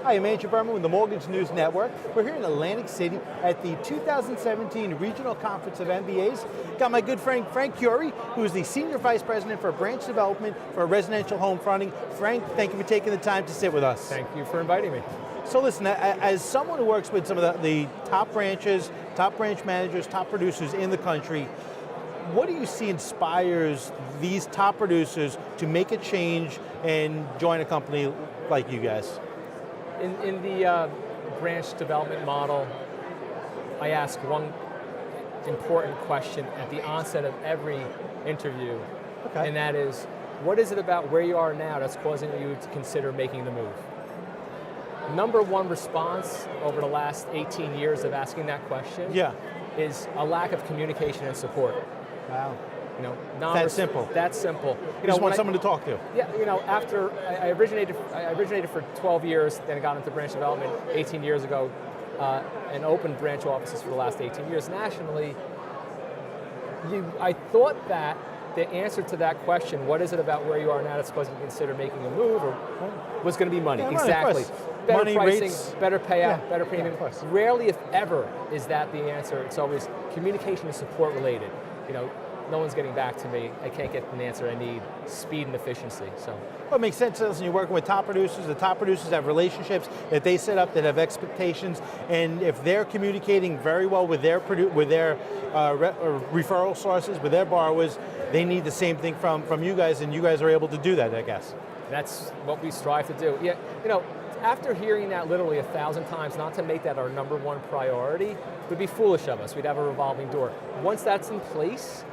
Hi, I'm Andrew Berman with the Mortgage News Network. We're here in Atlantic City at the 2017 Regional Conference of MBAs. Got my good friend Frank Kuri, who is the Senior Vice President for Branch Development for Residential Home Fronting. Frank, thank you for taking the time to sit with us. Thank you for inviting me. So listen, as someone who works with some of the top branches, top branch managers, top producers in the country, what do you see inspires these top producers to make a change and join a company like you guys? In the branch development model, I ask one important question at the onset of every interview, and that is, what is it about where you are now that's causing you to consider making the move? Number one response over the last 18 years of asking that question is a lack of communication and support. Wow. You know, that simple. That simple. You just want someone to talk to. Yeah, you know, after I originated for 12 years, then I got into branch development 18 years ago, and opened branch offices for the last 18 years nationally. I thought that the answer to that question, what is it about where you are now that's causing you to consider making a move, or was going to be money. Exactly. Better money, pricing, rates. better payout, better premium. Yeah, Rarely, if ever, is that the answer. It's always communication and support related. You know, no one's getting back to me. I can't get an answer I need. Speed and efficiency. So. Well, it makes sense. Listen, you're working with top producers. The top producers have relationships that they set up that have expectations, and if they're communicating very well with their referral sources, with their borrowers, they need the same thing from you guys, and you guys are able to do that, I guess. That's what we strive to do. Yeah, you know, after hearing that literally 1,000 times, not to make that our number one priority would be foolish of us. We'd have a revolving door. Once that's in place,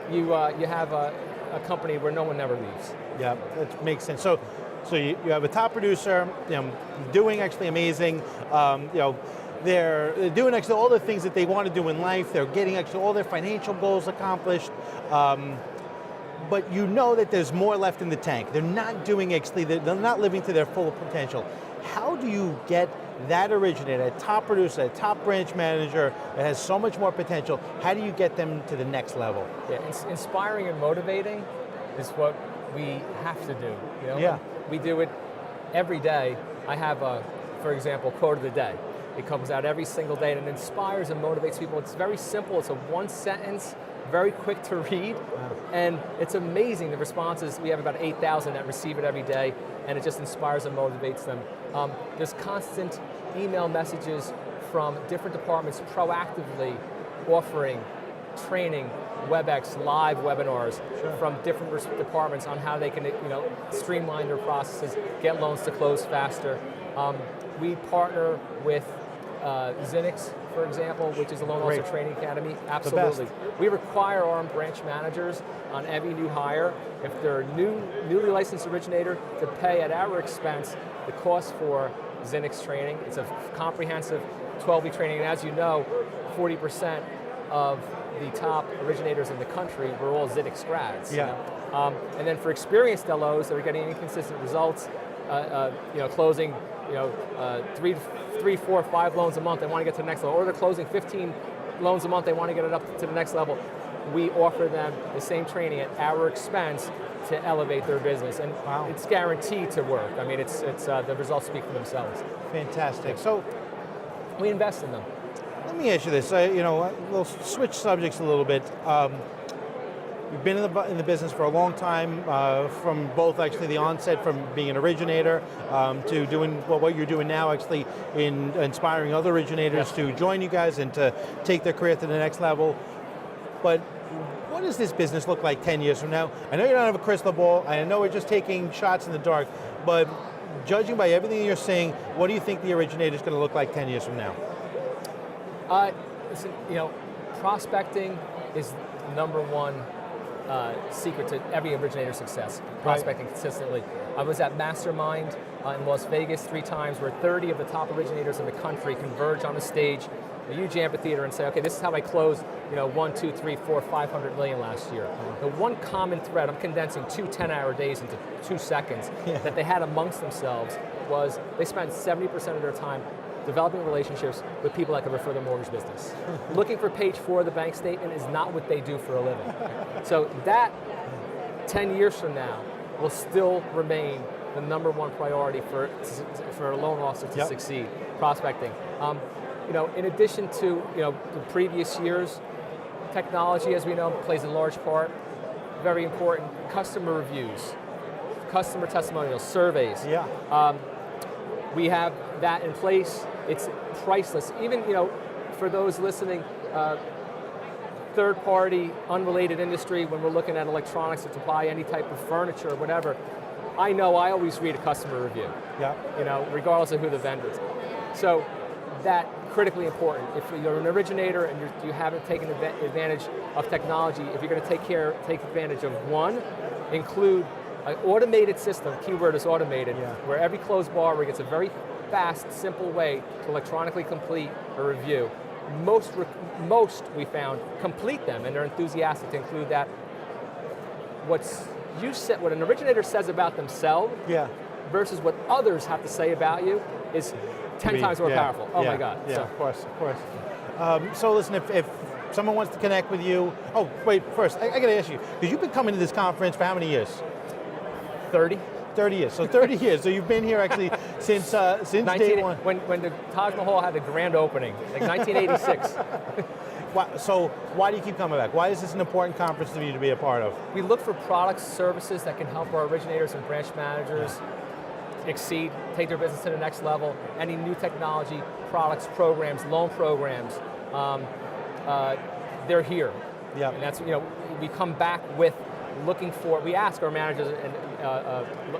you have a company where no one ever leaves. Yeah, that makes sense. So you have a top producer, you know, doing actually amazing. You know, they're doing actually all the things that they want to do in life. They're getting actually all their financial goals accomplished. But you know that there's more left in the tank. They're not doing actually, they're not living to their full potential. How do you get that originator, a top producer, a top branch manager that has so much more potential, how do you get them to the next level? Yeah, inspiring and motivating is what we have to do. You know? We do it every day. I have a, for example, quote of the day. It comes out every single day and it inspires and motivates people. It's very simple, it's a one sentence, very quick to read, and it's amazing the responses. We have about 8,000 that receive it every day, and it just inspires and motivates them. There's constant email messages from different departments proactively offering training, WebEx, live webinars from different departments on how they can, you know, streamline their processes, get loans to close faster. We partner with Zinix, for example, which is a loan officer training academy. Absolutely. We require our branch managers on every new hire, if they're a newly licensed originator, to pay at our expense the cost for Zinix training. It's a comprehensive 12-week training, and as you know, 40% of the top originators in the country were all Zinix grads. You know? And then for experienced LOs that are getting inconsistent results, you know, closing, you know, 3, 4, 5 loans a month, they want to get to the next level, or they're closing 15 loans a month, they want to get it up to the next level. We offer them the same training at our expense to elevate their business, and it's guaranteed to work. I mean, it's the results speak for themselves. Fantastic. So we invest in them. Let me ask you this. You know, we'll switch subjects a little bit. You've been in the business for a long time, from both actually the onset, from being an originator to doing what you're doing now, actually in inspiring other originators to join you guys and to take their career to the next level. But what does this business look like 10 years from now? I know you don't have a crystal ball, I know we're just taking shots in the dark, but judging by everything you're saying, what do you think the originator is going to look like 10 years from now? Listen, you know, prospecting is the number one secret to every originator's success, prospecting consistently. I was at Mastermind in Las Vegas 3 times, where 30 of the top originators in the country converge on a stage, a huge amphitheater, and say, okay, this is how I closed, you know, 1, 2, 3, 4, 500 million last year. The one common thread, I'm condensing 2 10-hour days into 2 seconds, that they had amongst themselves was they spent 70% of their time developing relationships with people that can refer their mortgage business. Looking for page 4 of the bank statement is not what they do for a living. So that 10 years from now will still remain the #1 priority for a loan officer to succeed, prospecting. In addition to the previous years, technology, as we know, plays a large part. Very important. Customer reviews, customer testimonials, surveys. Yeah. We have that in place. It's priceless. Even for those listening, third-party, unrelated industry, when we're looking at electronics or to buy any type of furniture or whatever, I always read a customer review. Yeah. Regardless of who the vendor is. So that critically important. If you're an originator and you haven't taken advantage of technology, if you're going to take advantage of one, include an automated system. Keyword is automated, where every closed borrower gets a very fast, simple way to electronically complete a review. Most we found complete them, and they're enthusiastic to include that. What an originator says about themselves versus what others have to say about you is 10 times more powerful. Oh my God. Yeah, of course. So listen, if someone wants to connect with you, wait, first, I got to ask you, because you've been coming to this conference for how many years? 30. 30 years, so 30 years. So you've been here actually since day one. When the Taj Mahal had the grand opening, like 1986. So why do you keep coming back? Why is this an important conference for you to be a part of? We look for products, services that can help our originators and branch managers exceed, take their business to the next level. Any new technology, products, programs, loan programs, they're here. Yeah. And that's, we come back with looking for, we ask our managers and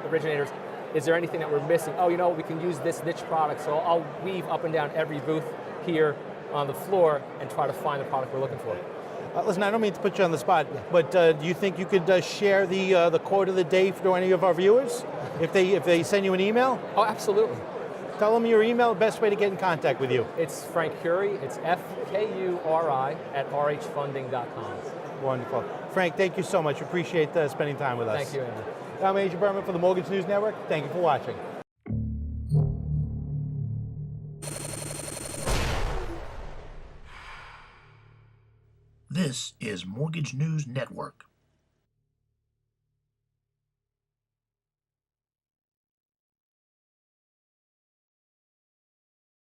originators, is there anything that we're missing? We can use this niche product, so I'll weave up and down every booth here on the floor and try to find the product we're looking for. Listen, I don't mean to put you on the spot, but do you think you could share the quote of the day for any of our viewers if they send you an email? Oh, absolutely. Tell them your email, best way to get in contact with you. It's Frank Kuri. It's FKURI @rhfunding.com. Wonderful. Frank, thank you so much. Appreciate spending time with us. Thank you, Andrew. I'm Agent Berman for the Mortgage News Network. Thank you for watching. This is Mortgage News Network.